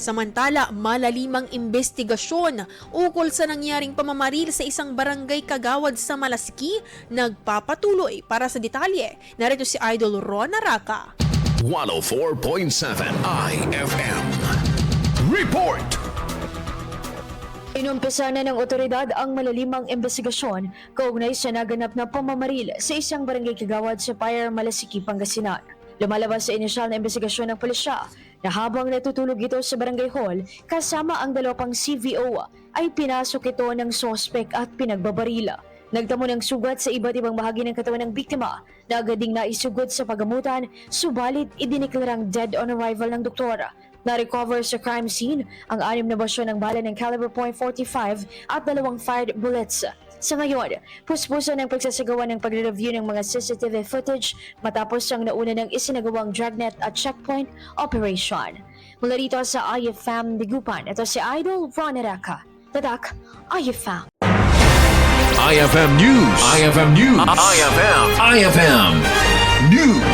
Samantala, malalimang imbestigasyon ukol sa nangyaring pamamaril sa isang barangay Kagawad sa Malasiqui nagpapatuloy. Para sa detalye, narito si Idol Ron Araca. 104.7 IFM Report! Inumpisa na ng otoridad ang malalimang imbestigasyon kaugnay sa naganap na pamamaril sa isang barangay Kagawad sa Malasiqui, Pangasinan. Lumalabas sa inisyal na imbestigasyon ng pulisya na habang natutulog ito sa barangay hall kasama ang dalawang CVO ay pinasok ito ng sospek at pinagbabarila. Nagtamo ng sugat sa iba't ibang bahagi ng katawan ng biktima na agad ding naisugod sa pagamutan, subalit idineklarang dead on arrival ng doktor. Na-recover sa crime scene ang 6 na basyo ng bala ng caliber .45 at 2 fired bullets. Sa ngayon, puspuso ng pagsasagawa ng pagre-review ng mga CCTV footage matapos ang nauna ng isinagawang dragnet at checkpoint operation. Mula rito sa IFM Digupan, ito si Idol Ron Araca. Tatak, IFM. IFM News. IFM News. IFM News.